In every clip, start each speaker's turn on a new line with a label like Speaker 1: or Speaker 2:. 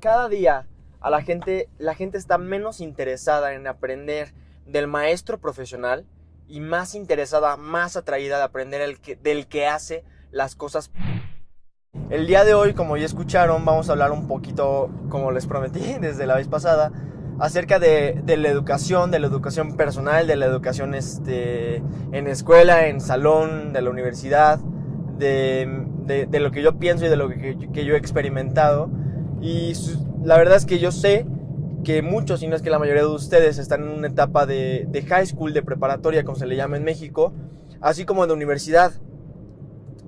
Speaker 1: cada día la gente está menos interesada en aprender del maestro profesional y más interesada, más atraída de aprender del que hace las cosas. El día de hoy, como ya escucharon, vamos a hablar un poquito, como les prometí desde la vez pasada, acerca de la educación personal, de la educación en escuela, en salón, de la universidad, de lo que yo pienso y de lo que yo he experimentado. Y la verdad es que yo sé que muchos, si no es que la mayoría de ustedes, están en una etapa de high school, de preparatoria, como se le llama en México, así como de universidad.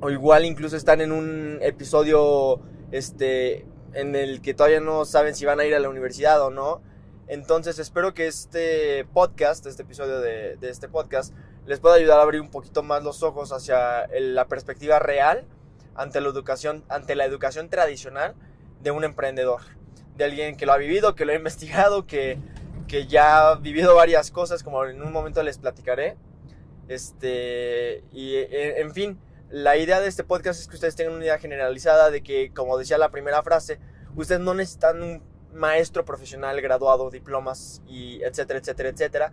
Speaker 1: O igual incluso están en un episodio en el que todavía no saben si van a ir a la universidad o no. Entonces espero que este episodio de este podcast, les pueda ayudar a abrir un poquito más los ojos hacia la perspectiva real ante la educación tradicional de un emprendedor. De alguien que lo ha vivido, que lo ha investigado, que ya ha vivido varias cosas, como en un momento les platicaré. En fin, la idea de este podcast es que ustedes tengan una idea generalizada de que, como decía la primera frase, ustedes no necesitan un maestro profesional graduado, diplomas y etcétera, etcétera, etcétera,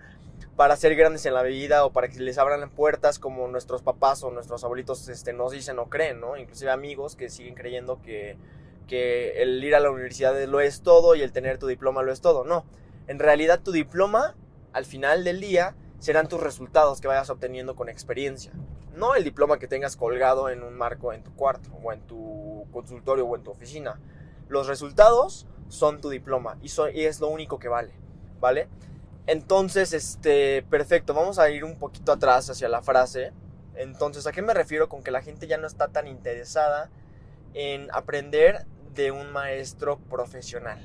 Speaker 1: para ser grandes en la vida o para que les abran puertas como nuestros papás o nuestros abuelitos nos dicen o creen, ¿no? Inclusive amigos que siguen creyendo que el ir a la universidad lo es todo y el tener tu diploma lo es todo. No, en realidad tu diploma, al final del día, serán tus resultados que vayas obteniendo con experiencia. No el diploma que tengas colgado en un marco en tu cuarto, o en tu consultorio, o en tu oficina. Los resultados son tu diploma y es lo único que vale, ¿vale? Entonces, perfecto, vamos a ir un poquito atrás hacia la frase. Entonces, ¿a qué me refiero con que la gente ya no está tan interesada en aprender de un maestro profesional?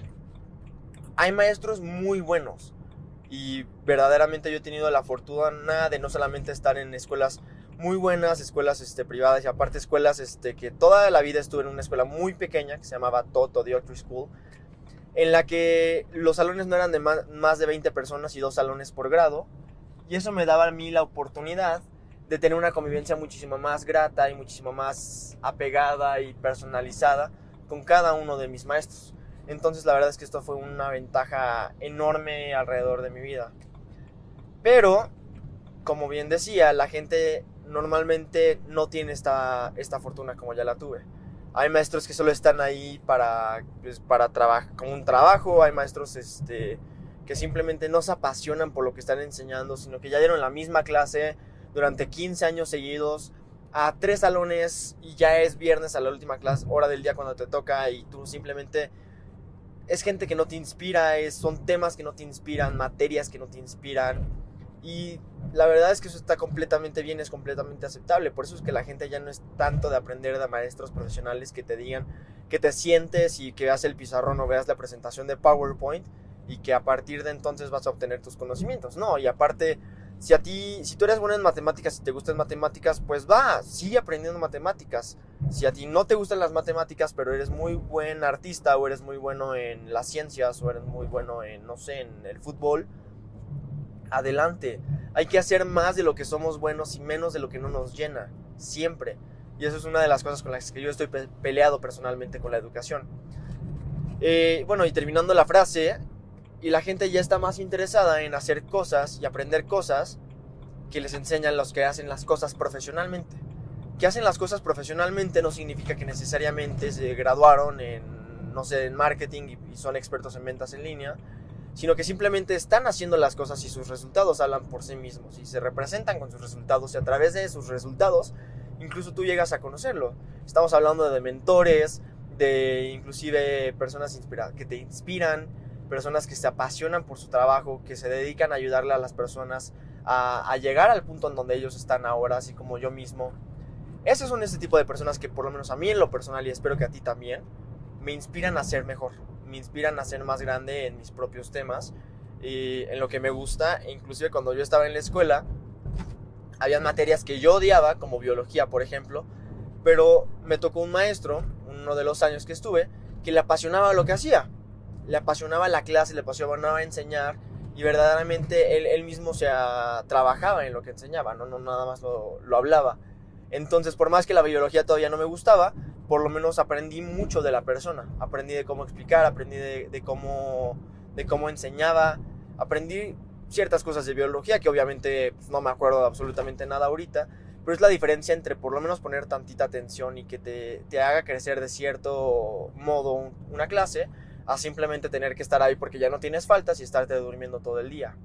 Speaker 1: Hay maestros muy buenos y verdaderamente yo he tenido la fortuna de no solamente estar en escuelas muy buenas, escuelas privadas y aparte escuelas que toda la vida estuve en una escuela muy pequeña que se llamaba Toto Diocre School, en la que los salones no eran de más de 20 personas y 2 salones por grado, y eso me daba a mí la oportunidad de tener una convivencia muchísimo más grata y muchísimo más apegada y personalizada con cada uno de mis maestros. Entonces la verdad es que esto fue una ventaja enorme alrededor de mi vida. Pero, como bien decía, la gente normalmente no tiene esta fortuna como ya la tuve. Hay maestros que solo están ahí para trabajar, como un trabajo. Hay maestros que simplemente no se apasionan por lo que están enseñando, sino que ya dieron la misma clase durante 15 años seguidos a 3 salones y ya es viernes a la última clase, hora del día cuando te toca, y tú simplemente... Es gente que no te inspira, son temas que no te inspiran, materias que no te inspiran. Y la verdad es que eso está completamente bien, es completamente aceptable. Por eso es que la gente ya no es tanto de aprender de maestros profesionales que te digan que te sientes y que veas el pizarrón o veas la presentación de PowerPoint y que a partir de entonces vas a obtener tus conocimientos. No, y aparte, si tú eres bueno en matemáticas y te gustan matemáticas, pues sigue aprendiendo matemáticas. Si a ti no te gustan las matemáticas, pero eres muy buen artista, o eres muy bueno en las ciencias, o eres muy bueno en, no sé, en el fútbol, adelante. Hay que hacer más de lo que somos buenos y menos de lo que no nos llena, siempre. Y eso es una de las cosas con las que yo estoy peleado personalmente con la educación. Bueno, y terminando la frase, y la gente ya está más interesada en hacer cosas y aprender cosas que les enseñan los que hacen las cosas profesionalmente. Que hacen las cosas profesionalmente no significa que necesariamente se graduaron en, no sé, en marketing y son expertos en ventas en línea, sino que simplemente están haciendo las cosas y sus resultados hablan por sí mismos y se representan con sus resultados, y a través de sus resultados incluso tú llegas a conocerlo. Estamos hablando de mentores, de inclusive personas que te inspiran, personas que se apasionan por su trabajo, que se dedican a ayudarle a las personas a llegar al punto en donde ellos están ahora, así como yo mismo. Esos son ese tipo de personas que, por lo menos a mí en lo personal, y espero que a ti también, me inspiran a ser mejor, me inspiran a ser más grande en mis propios temas y en lo que me gusta. E inclusive cuando yo estaba en la escuela, había materias que yo odiaba, como biología, por ejemplo, pero me tocó un maestro, uno de los años que estuve, que le apasionaba lo que hacía, le apasionaba la clase, le apasionaba enseñar, y verdaderamente él mismo trabajaba en lo que enseñaba, no nada más lo hablaba. Entonces, por más que la biología todavía no me gustaba, por lo menos aprendí mucho de la persona. Aprendí de cómo explicar, aprendí de cómo enseñaba, aprendí ciertas cosas de biología que obviamente pues, no me acuerdo de absolutamente nada ahorita, pero es la diferencia entre por lo menos poner tantita atención y que te haga crecer de cierto modo una clase, a simplemente tener que estar ahí porque ya no tienes faltas y estarte durmiendo todo el día.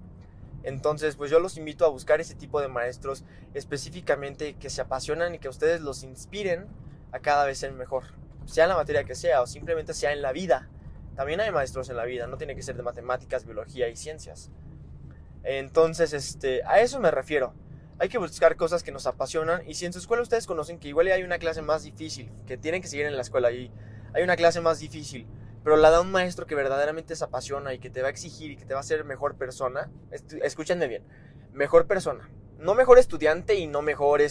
Speaker 1: Entonces, pues yo los invito a buscar ese tipo de maestros específicamente que se apasionan y que a ustedes los inspiren a cada vez ser mejor, sea en la materia que sea o simplemente sea en la vida. También hay maestros en la vida, no tiene que ser de matemáticas, biología y ciencias. Entonces, a eso me refiero. Hay que buscar cosas que nos apasionan, y si en su escuela ustedes conocen que igual hay una clase más difícil, que tienen que seguir en la escuela y hay una clase más difícil, pero la da un maestro que verdaderamente se apasiona y que te va a exigir y que te va a hacer mejor persona, escúchenme bien, mejor persona, no mejor estudiante y no mejor,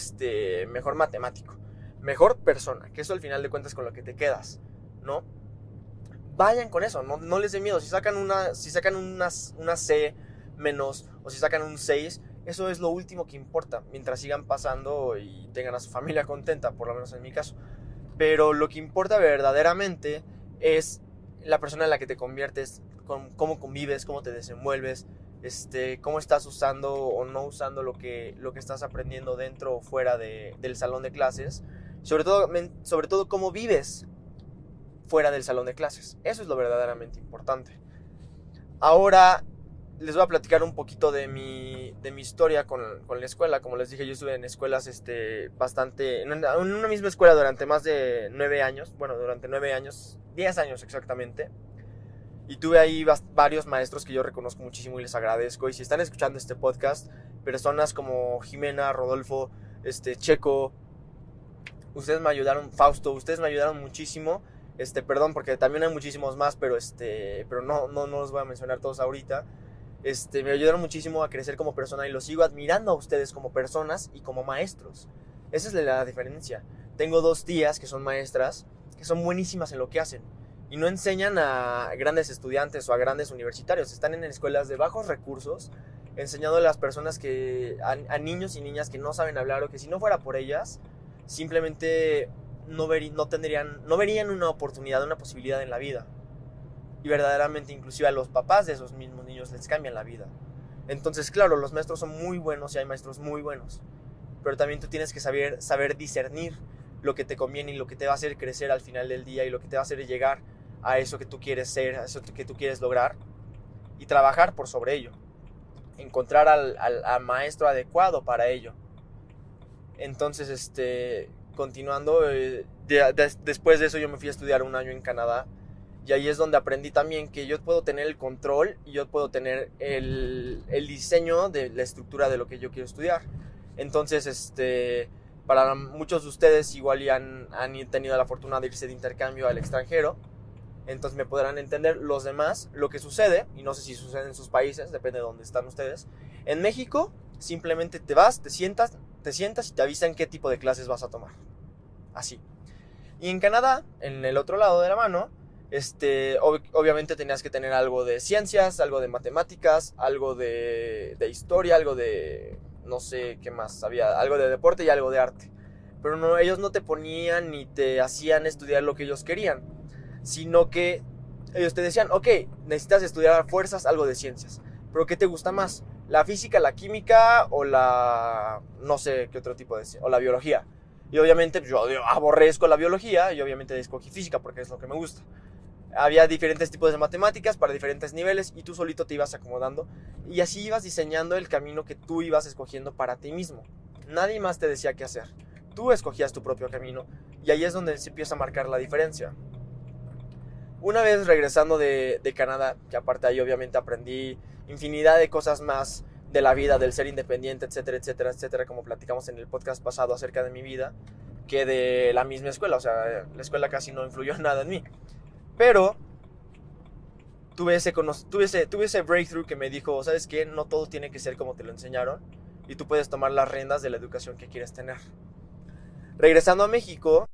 Speaker 1: mejor matemático, mejor persona, que eso al final de cuentas con lo que te quedas, ¿no? Vayan con eso, no les dé miedo. Si sacan una C menos o si sacan un 6, eso es lo último que importa, mientras sigan pasando y tengan a su familia contenta, por lo menos en mi caso. Pero lo que importa verdaderamente es la persona en la que te conviertes, cómo convives, cómo te desenvuelves, cómo estás usando o no usando lo que estás aprendiendo dentro o fuera del salón de clases. Sobre todo cómo vives fuera del salón de clases. Eso es lo verdaderamente importante. Ahora les voy a platicar un poquito de mi historia con la escuela. Como les dije, yo estuve en escuelas bastante... En una misma escuela durante más de 9 años. Bueno, durante 9 años, 10 años exactamente. Y tuve ahí varios maestros que yo reconozco muchísimo y les agradezco. Y si están escuchando este podcast, personas como Jimena, Rodolfo, Checo, ustedes me ayudaron, Fausto, ustedes me ayudaron muchísimo. Perdón, porque también hay muchísimos más, pero no los voy a mencionar todos ahorita. Me ayudaron muchísimo a crecer como persona y los sigo admirando a ustedes como personas y como maestros. Esa es la diferencia. Tengo 2 tías que son maestras, que son buenísimas en lo que hacen y no enseñan a grandes estudiantes o a grandes universitarios. Están en escuelas de bajos recursos enseñando a las personas a niños y niñas que no saben hablar o que si no fuera por ellas, simplemente no verían una oportunidad, una posibilidad en la vida. Y verdaderamente inclusive a los papás de esos mismos niños les cambian la vida. Entonces, claro, los maestros son muy buenos y hay maestros muy buenos, pero también tú tienes que saber discernir lo que te conviene y lo que te va a hacer crecer al final del día y lo que te va a hacer llegar a eso que tú quieres ser, a eso que tú quieres lograr, y trabajar por sobre ello, encontrar al maestro adecuado para ello. Entonces, continuando, después de eso yo me fui a estudiar 1 año en Canadá. Y ahí es donde aprendí también que yo puedo tener el control y yo puedo tener el diseño de la estructura de lo que yo quiero estudiar. Entonces, para muchos de ustedes igual ya han tenido la fortuna de irse de intercambio al extranjero. Entonces me podrán entender los demás lo que sucede. Y no sé si sucede en sus países, depende de dónde están ustedes. En México simplemente te vas, te sientas y te avisan qué tipo de clases vas a tomar. Así. Y en Canadá, en el otro lado de la mano, obviamente tenías que tener algo de ciencias, algo de matemáticas, algo de historia, algo de no sé qué más había, algo de deporte y algo de arte. Pero no, ellos no te ponían ni te hacían estudiar lo que ellos querían, sino que ellos te decían, ok, necesitas estudiar a fuerzas algo de ciencias, pero ¿qué te gusta más? ¿La física, la química o no sé qué otro tipo o la biología? Y obviamente yo aborrezco la biología y obviamente escogí física porque es lo que me gusta. Había diferentes tipos de matemáticas para diferentes niveles y tú solito te ibas acomodando y así ibas diseñando el camino que tú ibas escogiendo para ti mismo. Nadie más te decía qué hacer. Tú escogías tu propio camino y ahí es donde se empieza a marcar la diferencia. Una vez regresando de Canadá, que aparte ahí obviamente aprendí infinidad de cosas más de la vida, del ser independiente, etcétera, etcétera, etcétera, como platicamos en el podcast pasado acerca de mi vida, que de la misma escuela. O sea, la escuela casi no influyó nada en mí. Pero tuve ese breakthrough que me dijo, ¿sabes qué? No todo tiene que ser como te lo enseñaron y tú puedes tomar las riendas de la educación que quieres tener. Regresando a México,